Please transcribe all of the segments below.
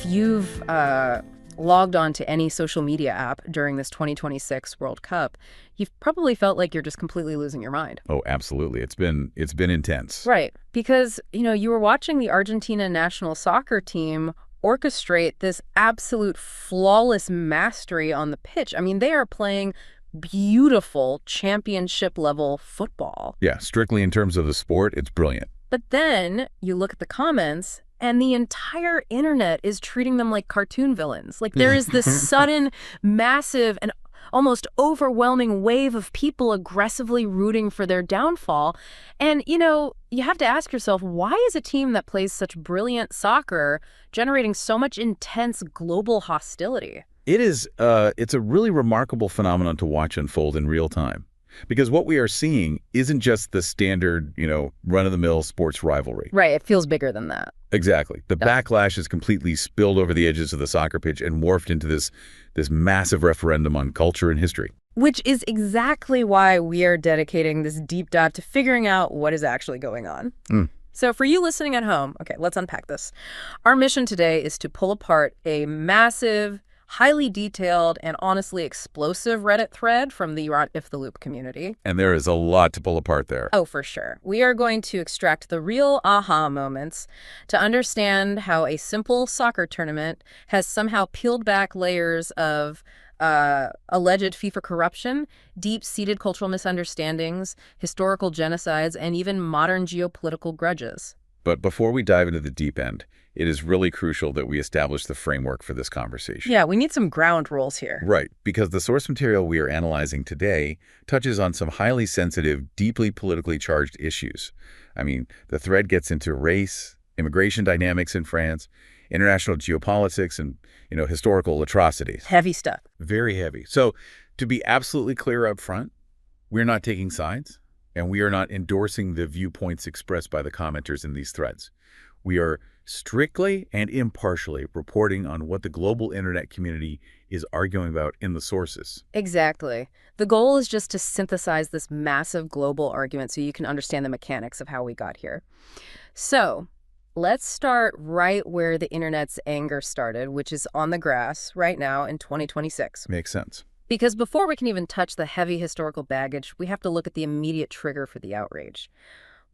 If you've logged on to any social media app during this 2026 World Cup, you've probably felt like you're just completely losing your mind. Oh, absolutely. It's been intense. Right. Because, you were watching the Argentina national soccer team orchestrate this absolute flawless mastery on the pitch. I mean, they are playing beautiful championship-level football. Yeah, strictly in terms of the sport, it's brilliant. But then you look at the comments, and the entire internet is treating them like cartoon villains. Like, there is this sudden, massive, and almost overwhelming wave of people aggressively rooting for their downfall. And, you have to ask yourself, why is a team that plays such brilliant soccer generating so much intense global hostility? It's a really remarkable phenomenon to watch unfold in real time. Because what we are seeing isn't just the standard, run-of-the-mill sports rivalry. Right, it feels bigger than that. Exactly. The backlash has completely spilled over the edges of the soccer pitch and morphed into this massive referendum on culture and history. Which is exactly why we are dedicating this deep dive to figuring out what is actually going on. So for you listening at home, okay, let's unpack this. Our mission today is to pull apart a massive, highly detailed, and honestly explosive Reddit thread from the Yacht If the Loop community. And there is a lot to pull apart there. Oh, for sure. We are going to extract the real aha moments to understand how a simple soccer tournament has somehow peeled back layers of alleged FIFA corruption, deep-seated cultural misunderstandings, historical genocides, and even modern geopolitical grudges. But before we dive into the deep end, it is really crucial that we establish the framework for this conversation. Yeah, we need some ground rules here. Right, because the source material we are analyzing today touches on some highly sensitive, deeply politically charged issues. I mean, the thread gets into race, immigration dynamics in France, international geopolitics, and, historical atrocities. Heavy stuff. Very heavy. So, to be absolutely clear up front, we're not taking sides, and we are not endorsing the viewpoints expressed by the commenters in these threads. We are strictly and impartially reporting on what the global internet community is arguing about in the sources. Exactly. The goal is just to synthesize this massive global argument so you can understand the mechanics of how we got here. So, let's start right where the internet's anger started, which is on the grass right now in 2026. Makes sense. Because before we can even touch the heavy historical baggage, we have to look at the immediate trigger for the outrage.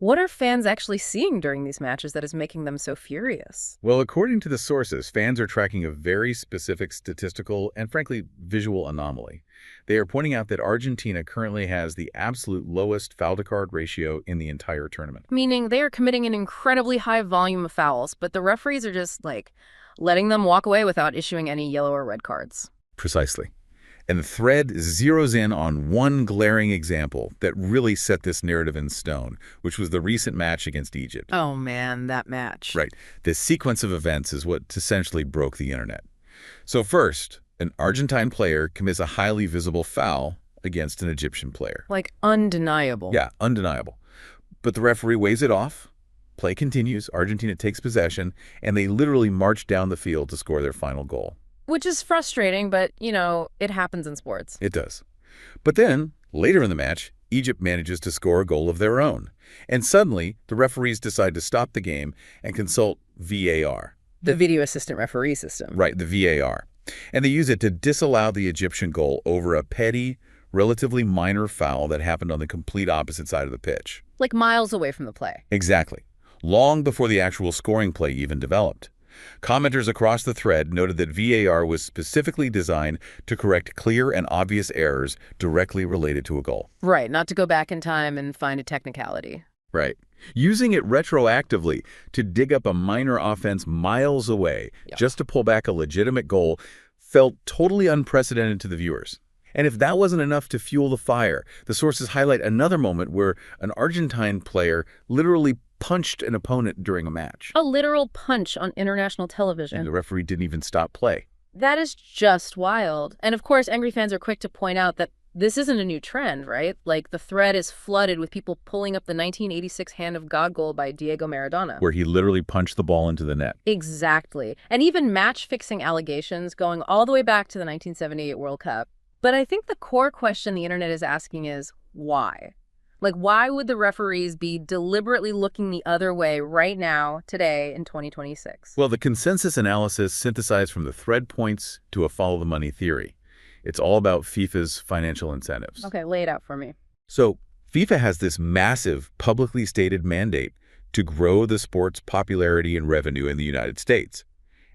What are fans actually seeing during these matches that is making them so furious? Well, according to the sources, fans are tracking a very specific statistical and, frankly, visual anomaly. They are pointing out that Argentina currently has the absolute lowest foul-to-card ratio in the entire tournament. Meaning they are committing an incredibly high volume of fouls, but the referees are just, letting them walk away without issuing any yellow or red cards. Precisely. And the thread zeroes in on one glaring example that really set this narrative in stone, which was the recent match against Egypt. Oh, man, that match. Right. This sequence of events is what essentially broke the internet. So first, an Argentine player commits a highly visible foul against an Egyptian player. Undeniable. Yeah, undeniable. But the referee waves it off. Play continues. Argentina takes possession, and they literally march down the field to score their final goal. Which is frustrating, but, it happens in sports. It does. But then, later in the match, Egypt manages to score a goal of their own. And suddenly, the referees decide to stop the game and consult VAR. The video assistant referee system. Right, the VAR. And they use it to disallow the Egyptian goal over a petty, relatively minor foul that happened on the complete opposite side of the pitch. Like miles away from the play. Exactly. Long before the actual scoring play even developed. Commenters across the thread noted that VAR was specifically designed to correct clear and obvious errors directly related to a goal. Right, not to go back in time and find a technicality. Right. Using it retroactively to dig up a minor offense miles away just to pull back a legitimate goal felt totally unprecedented to the viewers. And if that wasn't enough to fuel the fire, the sources highlight another moment where an Argentine player literally punched an opponent during a match. A literal punch on international television. And the referee didn't even stop play. That is just wild. And of course, angry fans are quick to point out that this isn't a new trend, right? The thread is flooded with people pulling up the 1986 Hand of God goal by Diego Maradona. Where he literally punched the ball into the net. Exactly. And even match-fixing allegations going all the way back to the 1978 World Cup. But I think the core question the internet is asking is, why? Like, why would the referees be deliberately looking the other way right now, today, in 2026? Well, the consensus analysis synthesized from the thread points to a follow-the-money theory. It's all about FIFA's financial incentives. Okay, lay it out for me. So FIFA has this massive, publicly stated mandate to grow the sport's popularity and revenue in the United States.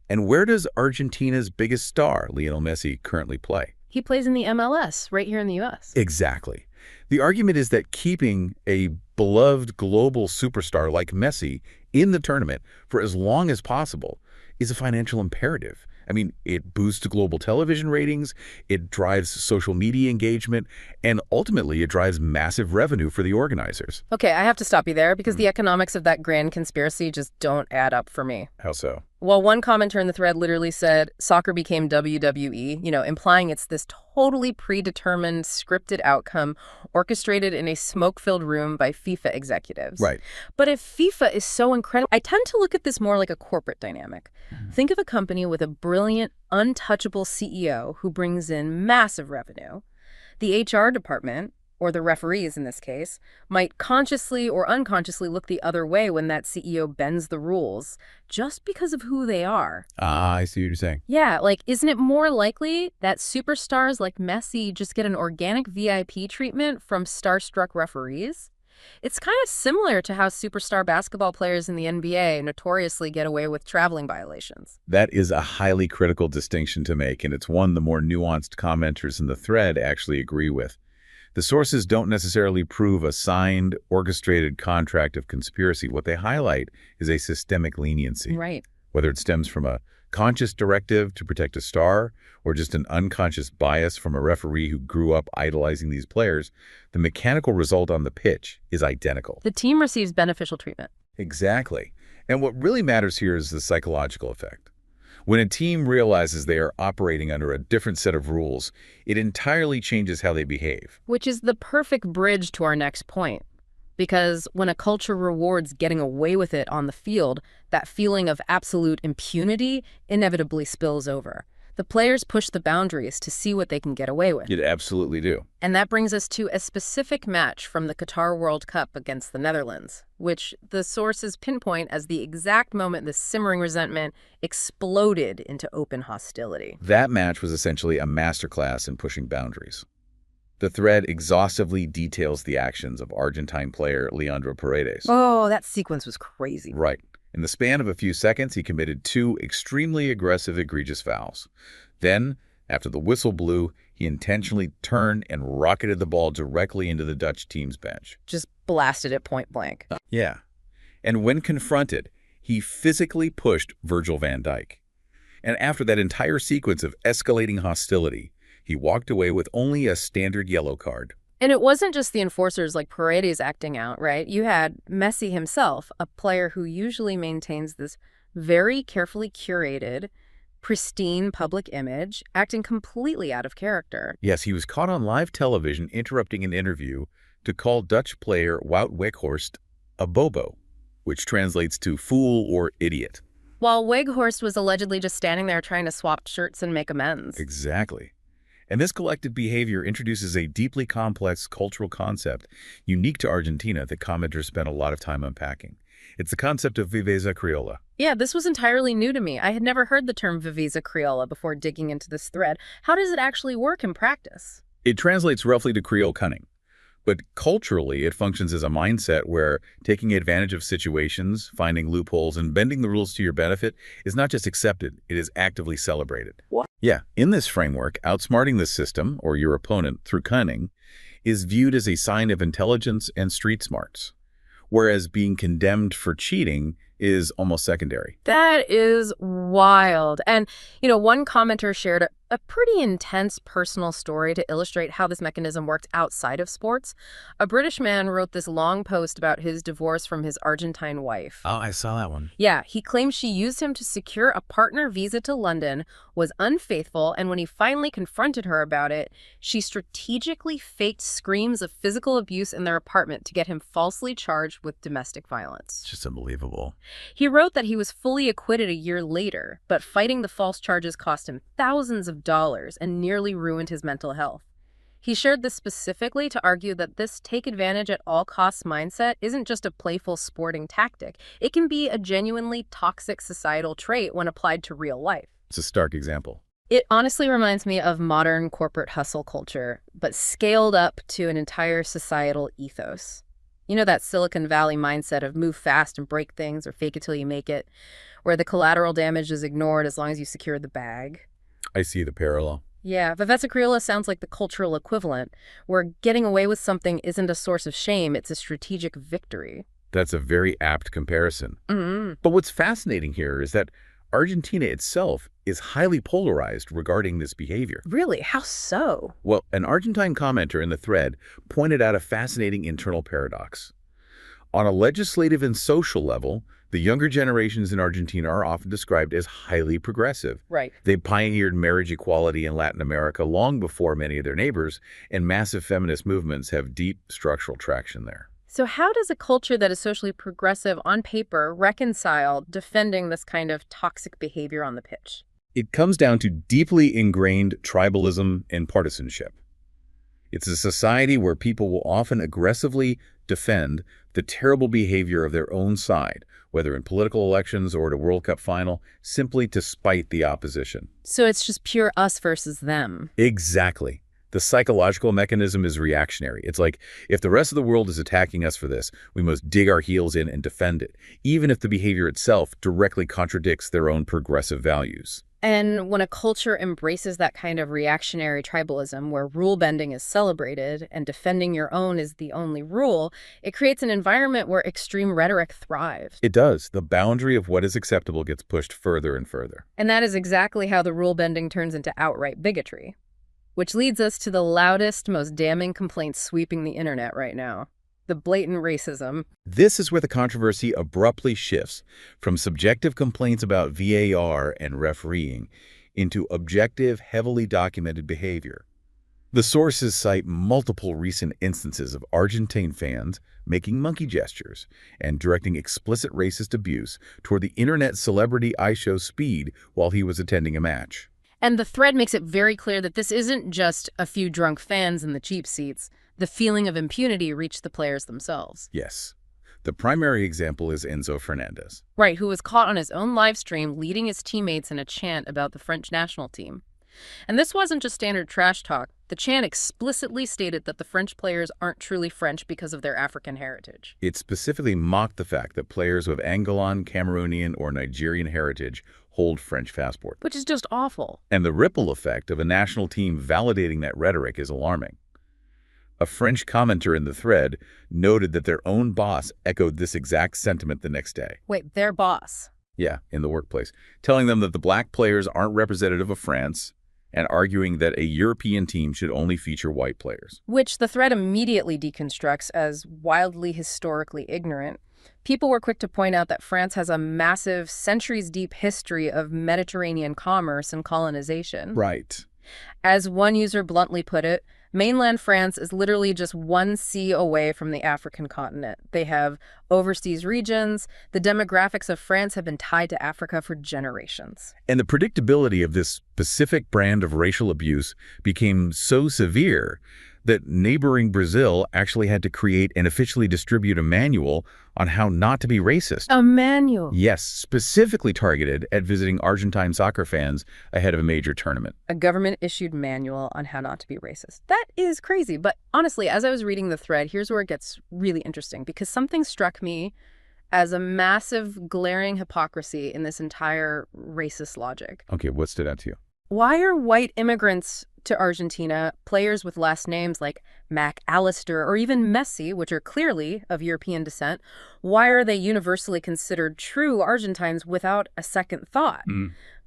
And where does Argentina's biggest star, Lionel Messi, currently play? He plays in the MLS, right here in the U.S. Exactly. The argument is that keeping a beloved global superstar like Messi in the tournament for as long as possible is a financial imperative. I mean, it boosts global television ratings, it drives social media engagement, and ultimately it drives massive revenue for the organizers. Okay, I have to stop you there because the economics of that grand conspiracy just don't add up for me. How so? Well, one commenter in the thread literally said, soccer became WWE, implying it's this totally predetermined, scripted outcome orchestrated in a smoke-filled room by FIFA executives. Right. But if FIFA is so incredible, I tend to look at this more like a corporate dynamic. Think of a company with a brilliant, untouchable CEO who brings in massive revenue. The HR department, or the referees in this case, might consciously or unconsciously look the other way when that CEO bends the rules, just because of who they are. Ah, I see what you're saying. Yeah, like, isn't it more likely that superstars like Messi just get an organic VIP treatment from starstruck referees? It's kind of similar to how superstar basketball players in the NBA notoriously get away with traveling violations. That is a highly critical distinction to make, and it's one the more nuanced commenters in the thread actually agree with. The sources don't necessarily prove a signed, orchestrated contract of conspiracy. What they highlight is a systemic leniency. Right. Whether it stems from a conscious directive to protect a star or just an unconscious bias from a referee who grew up idolizing these players, the mechanical result on the pitch is identical. The team receives beneficial treatment. Exactly. And what really matters here is the psychological effect. When a team realizes they are operating under a different set of rules, it entirely changes how they behave. Which is the perfect bridge to our next point. Because when a culture rewards getting away with it on the field, that feeling of absolute impunity inevitably spills over. The players push the boundaries to see what they can get away with. You'd absolutely do. And that brings us to a specific match from the Qatar World Cup against the Netherlands, which the sources pinpoint as the exact moment the simmering resentment exploded into open hostility. That match was essentially a masterclass in pushing boundaries. The thread exhaustively details the actions of Argentine player Leandro Paredes. Oh, that sequence was crazy. Right. In the span of a few seconds, he committed 2 extremely aggressive, egregious fouls. Then, after the whistle blew, he intentionally turned and rocketed the ball directly into the Dutch team's bench. Just blasted it point blank. Yeah. And when confronted, he physically pushed Virgil van Dijk. And after that entire sequence of escalating hostility, he walked away with only a standard yellow card. And it wasn't just the enforcers like Paredes acting out, right? You had Messi himself, a player who usually maintains this very carefully curated, pristine public image, acting completely out of character. Yes, he was caught on live television interrupting an interview to call Dutch player Wout Weghorst a bobo, which translates to fool or idiot. While Weghorst was allegedly just standing there trying to swap shirts and make amends. Exactly. And this collective behavior introduces a deeply complex cultural concept unique to Argentina that commenters spent a lot of time unpacking. It's the concept of viveza criolla. Yeah, this was entirely new to me. I had never heard the term viveza criolla before digging into this thread. How does it actually work in practice? It translates roughly to Creole cunning. But culturally, it functions as a mindset where taking advantage of situations, finding loopholes, and bending the rules to your benefit is not just accepted, it is actively celebrated. What? Yeah, in this framework, outsmarting the system, or your opponent, through cunning, is viewed as a sign of intelligence and street smarts, whereas being condemned for cheating is almost secondary. That is wild. And, one commenter shared a pretty intense personal story to illustrate how this mechanism worked outside of sports. A British man wrote this long post about his divorce from his Argentine wife. Oh, I saw that one. Yeah, he claimed she used him to secure a partner visa to London, was unfaithful, and when he finally confronted her about it, she strategically faked screams of physical abuse in their apartment to get him falsely charged with domestic violence. It's just unbelievable. He wrote that he was fully acquitted a year later, but fighting the false charges cost him thousands of dollars and nearly ruined his mental health. He shared this specifically to argue that this take-advantage-at-all-costs mindset isn't just a playful sporting tactic. It can be a genuinely toxic societal trait when applied to real life. It's a stark example. It honestly reminds me of modern corporate hustle culture, but scaled up to an entire societal ethos. You know, that Silicon Valley mindset of move fast and break things or fake it till you make it, where the collateral damage is ignored as long as you secure the bag. I see the parallel. Yeah, Viveza Criolla sounds like the cultural equivalent, where getting away with something isn't a source of shame, it's a strategic victory. That's a very apt comparison. Mm-hmm. But what's fascinating here is that Argentina itself is highly polarized regarding this behavior. Really? How so? Well, an Argentine commenter in the thread pointed out a fascinating internal paradox. On a legislative and social level, the younger generations in Argentina are often described as highly progressive. Right. They pioneered marriage equality in Latin America long before many of their neighbors, and massive feminist movements have deep structural traction there. So how does a culture that is socially progressive on paper reconcile defending this kind of toxic behavior on the pitch? It comes down to deeply ingrained tribalism and partisanship. It's a society where people will often aggressively defend the terrible behavior of their own side, whether in political elections or at a World Cup final, simply to spite the opposition. So it's just pure us versus them. Exactly. The psychological mechanism is reactionary. It's like, if the rest of the world is attacking us for this, we must dig our heels in and defend it, even if the behavior itself directly contradicts their own progressive values. And when a culture embraces that kind of reactionary tribalism where rule bending is celebrated and defending your own is the only rule, it creates an environment where extreme rhetoric thrives. It does. The boundary of what is acceptable gets pushed further and further. And that is exactly how the rule bending turns into outright bigotry. Which leads us to the loudest, most damning complaints sweeping the internet right now. The blatant racism. This is where the controversy abruptly shifts from subjective complaints about VAR and refereeing into objective, heavily documented behavior. The sources cite multiple recent instances of Argentine fans making monkey gestures and directing explicit racist abuse toward the internet celebrity iShow Speed while he was attending a match. And the thread makes it very clear that this isn't just a few drunk fans in the cheap seats. The feeling of impunity reached the players themselves. Yes. The primary example is Enzo Fernandez. Right, who was caught on his own live stream leading his teammates in a chant about the French national team. And this wasn't just standard trash talk. The chant explicitly stated that the French players aren't truly French because of their African heritage. It specifically mocked the fact that players with Angolan, Cameroonian, or Nigerian heritage hold French passports. Which is just awful. And the ripple effect of a national team validating that rhetoric is alarming. A French commenter in the thread noted that their own boss echoed this exact sentiment the next day. Wait, their boss? Yeah, in the workplace, telling them that the black players aren't representative of France and arguing that a European team should only feature white players. Which the thread immediately deconstructs as wildly historically ignorant. People were quick to point out that France has a massive, centuries-deep history of Mediterranean commerce and colonization. Right. As one user bluntly put it, mainland France is literally just one sea away from the African continent. They have overseas regions. The demographics of France have been tied to Africa for generations. And the predictability of this specific brand of racial abuse became so severe that neighboring Brazil actually had to create and officially distribute a manual on how not to be racist. A manual? Yes, specifically targeted at visiting Argentine soccer fans ahead of a major tournament. A government-issued manual on how not to be racist. That is crazy. But honestly, as I was reading the thread, here's where it gets really interesting, because something struck me as a massive, glaring hypocrisy in this entire racist logic. Okay, what stood out to you? Why are white immigrants to Argentina, players with last names like McAllister or even Messi, which are clearly of European descent, why are they universally considered true Argentines without a second thought?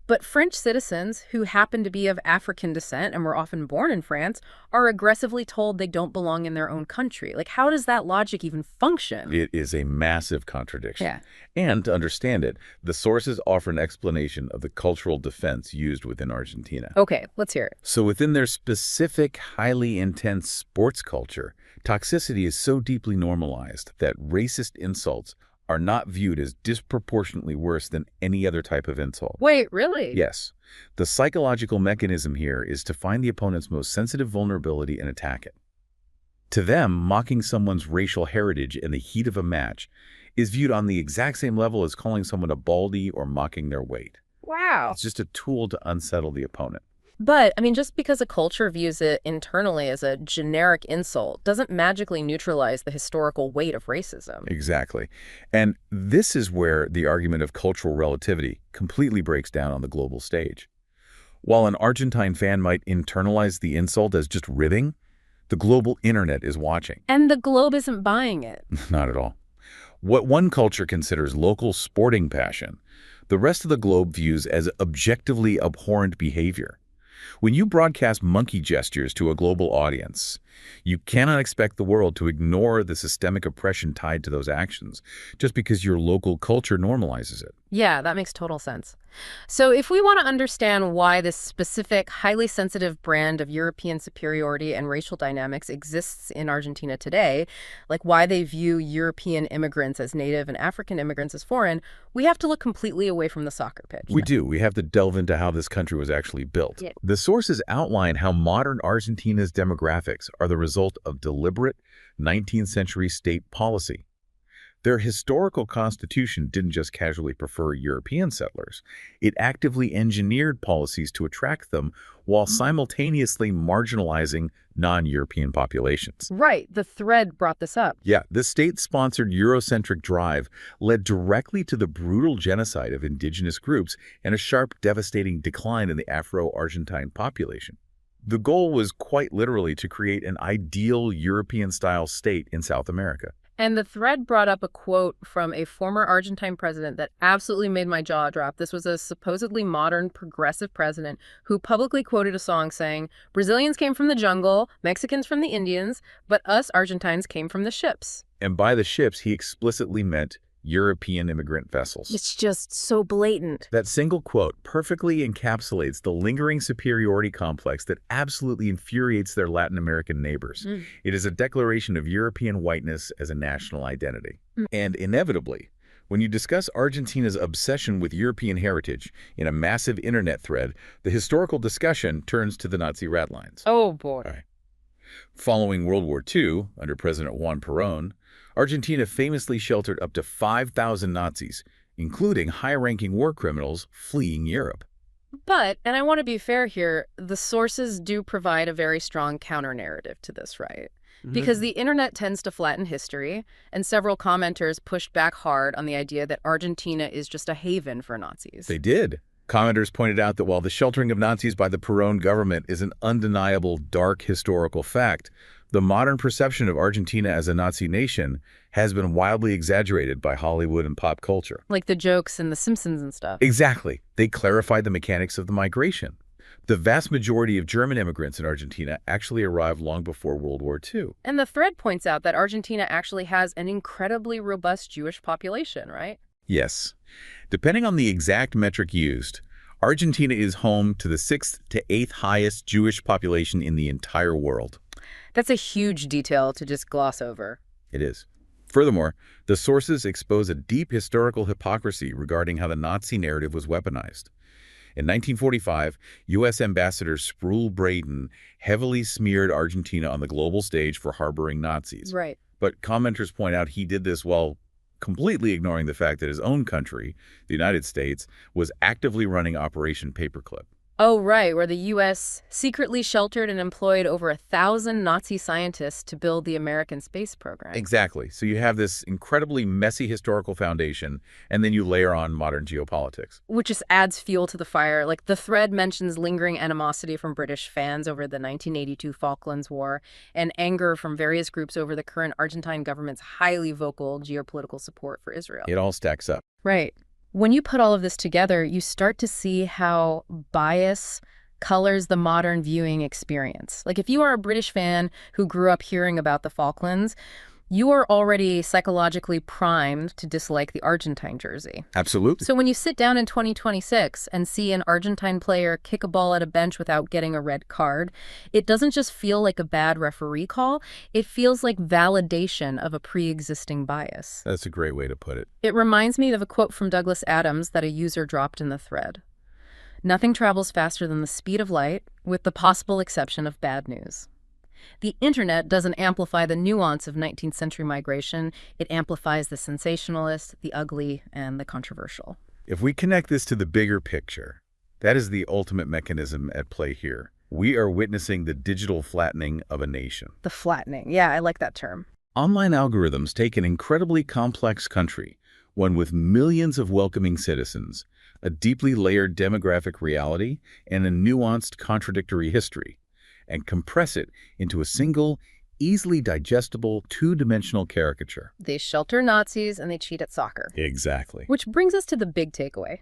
But French citizens who happen to be of African descent and were often born in France are aggressively told they don't belong in their own country. Like, how does that logic even function? It is a massive contradiction. Yeah. And to understand it, the sources offer an explanation of the cultural defense used within Argentina. Okay, let's hear it. So within their specific, highly intense sports culture, toxicity is so deeply normalized that racist insults are not viewed as disproportionately worse than any other type of insult. Wait, really? Yes. The psychological mechanism here is to find the opponent's most sensitive vulnerability and attack it. To them, mocking someone's racial heritage in the heat of a match is viewed on the exact same level as calling someone a baldy or mocking their weight. Wow. It's just a tool to unsettle the opponent. But, I mean, just because a culture views it internally as a generic insult doesn't magically neutralize the historical weight of racism. Exactly. And this is where the argument of cultural relativity completely breaks down on the global stage. While an Argentine fan might internalize the insult as just ribbing, the global internet is watching. And the globe isn't buying it. Not at all. What one culture considers local sporting passion, the rest of the globe views as objectively abhorrent behavior. When you broadcast monkey gestures to a global audience, you cannot expect the world to ignore the systemic oppression tied to those actions just because your local culture normalizes it. Yeah, that makes total sense. So if we want to understand why this specific, highly sensitive brand of European superiority and racial dynamics exists in Argentina today, like why they view European immigrants as native and African immigrants as foreign, we have to look completely away from the soccer pitch. We do. We have to delve into how this country was actually built. Yeah. The sources outline how modern Argentina's demographics are the result of deliberate 19th century state policy. Their historical constitution didn't just casually prefer European settlers. It actively engineered policies to attract them while simultaneously marginalizing non-European populations. Right. The thread brought this up. Yeah, this state-sponsored Eurocentric drive led directly to the brutal genocide of indigenous groups and a sharp, devastating decline in the Afro-Argentine population. The goal was quite literally to create an ideal European-style state in South America. And the thread brought up a quote from a former Argentine president that absolutely made my jaw drop. This was a supposedly modern, progressive president who publicly quoted a song saying, "Brazilians came from the jungle, Mexicans from the Indians, but us Argentines came from the ships." And by the ships, he explicitly meant European immigrant vessels. It's just so blatant. That single quote perfectly encapsulates the lingering superiority complex that absolutely infuriates their Latin American neighbors. It is a declaration of European whiteness as a national identity. And inevitably, when you discuss Argentina's obsession with European heritage in a massive internet thread, the historical discussion turns to the Nazi rat lines. Oh, boy. All right. Following World War II, under President Juan Perón, Argentina famously sheltered up to 5,000 Nazis, including high-ranking war criminals fleeing Europe. But, and I want to be fair here, the sources do provide a very strong counter-narrative to this, right? Because the internet tends to flatten history, and several commenters pushed back hard on the idea that Argentina is just a haven for Nazis. They did. Commenters pointed out that while the sheltering of Nazis by the Perón government is an undeniable dark historical fact, the modern perception of Argentina as a Nazi nation has been wildly exaggerated by Hollywood and pop culture. Like the jokes in The Simpsons and stuff. Exactly. They clarified the mechanics of the migration. The vast majority of German immigrants in Argentina actually arrived long before World War II. And the thread points out that Argentina actually has an incredibly robust Jewish population, right? Yes. Depending on the exact metric used, Argentina is home to the 6th to 8th highest Jewish population in the entire world. That's a huge detail to just gloss over. It is. Furthermore, the sources expose a deep historical hypocrisy regarding how the Nazi narrative was weaponized. In 1945, U.S. Ambassador Sproul Braden heavily smeared Argentina on the global stage for harboring Nazis. Right. But commenters point out he did this while completely ignoring the fact that his own country, the United States, was actively running Operation Paperclip. Oh, right, where the U.S. secretly sheltered and employed over 1,000 Nazi scientists to build the American space program. Exactly. So you have this incredibly messy historical foundation, and then you layer on modern geopolitics. Which just adds fuel to the fire. Like, the thread mentions lingering animosity from British fans over the 1982 Falklands War and anger from various groups over the current Argentine government's highly vocal geopolitical support for Israel. It all stacks up. Right. When you put all of this together, you start to see how bias colors the modern viewing experience. Like if you are a British fan who grew up hearing about the Falklands, you are already psychologically primed to dislike the Argentine jersey. Absolutely. So when you sit down in 2026 and see an Argentine player kick a ball at a bench without getting a red card, it doesn't just feel like a bad referee call, it feels like validation of a pre-existing bias. That's a great way to put it. It reminds me of a quote from Douglas Adams that a user dropped in the thread. "Nothing travels faster than the speed of light, with the possible exception of bad news." The internet doesn't amplify the nuance of 19th century migration. It amplifies the sensationalist, the ugly, and the controversial. If we connect this to the bigger picture, that is the ultimate mechanism at play here. We are witnessing the digital flattening of a nation. The flattening. Yeah, I like that term. Online algorithms take an incredibly complex country, one with millions of welcoming citizens, a deeply layered demographic reality, and a nuanced contradictory history, and compress it into a single, easily digestible, two-dimensional caricature. They shelter Nazis and they cheat at soccer. Exactly. Which brings us to the big takeaway.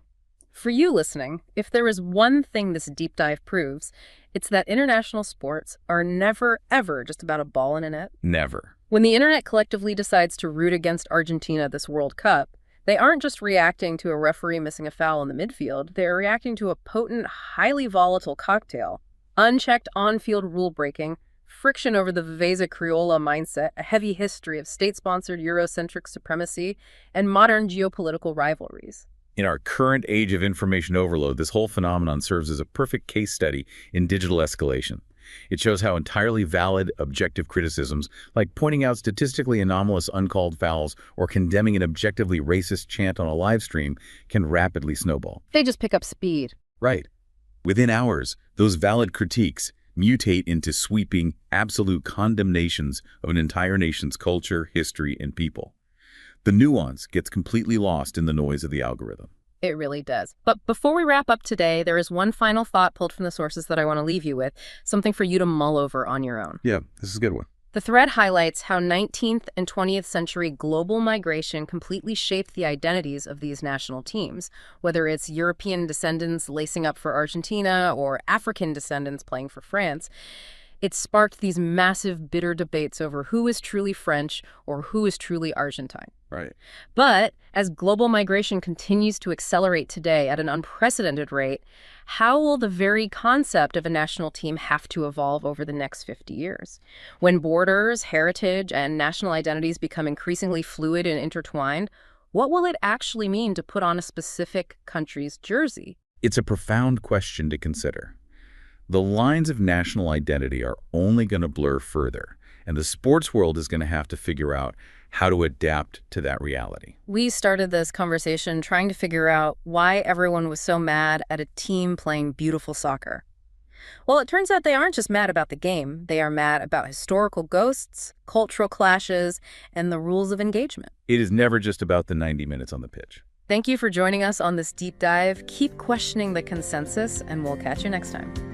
For you listening, if there is one thing this deep dive proves, it's that international sports are never, ever just about a ball in a net. Never. When the internet collectively decides to root against Argentina this World Cup, they aren't just reacting to a referee missing a foul in the midfield, they're reacting to a potent, highly volatile cocktail. Unchecked on-field rule-breaking, friction over the Viveza Criolla mindset, a heavy history of state-sponsored Eurocentric supremacy, and modern geopolitical rivalries. In our current age of information overload, this whole phenomenon serves as a perfect case study in digital escalation. It shows how entirely valid, objective criticisms, like pointing out statistically anomalous uncalled fouls or condemning an objectively racist chant on a live stream, can rapidly snowball. They just pick up speed. Right. Within hours, those valid critiques mutate into sweeping, absolute condemnations of an entire nation's culture, history, and people. The nuance gets completely lost in the noise of the algorithm. It really does. But before we wrap up today, there is one final thought pulled from the sources that I want to leave you with, something for you to mull over on your own. Yeah, this is a good one. The thread highlights how 19th and 20th century global migration completely shaped the identities of these national teams, whether it's European descendants lacing up for Argentina or African descendants playing for France. It sparked these massive, bitter debates over who is truly French or who is truly Argentine. Right. But as global migration continues to accelerate today at an unprecedented rate, how will the very concept of a national team have to evolve over the next 50 years? When borders, heritage, and national identities become increasingly fluid and intertwined, what will it actually mean to put on a specific country's jersey? It's a profound question to consider. The lines of national identity are only going to blur further, and the sports world is going to have to figure out how to adapt to that reality. We started this conversation trying to figure out why everyone was so mad at a team playing beautiful soccer. Well, it turns out they aren't just mad about the game. They are mad about historical ghosts, cultural clashes, and the rules of engagement. It is never just about the 90 minutes on the pitch. Thank you for joining us on this deep dive. Keep questioning the consensus, and we'll catch you next time.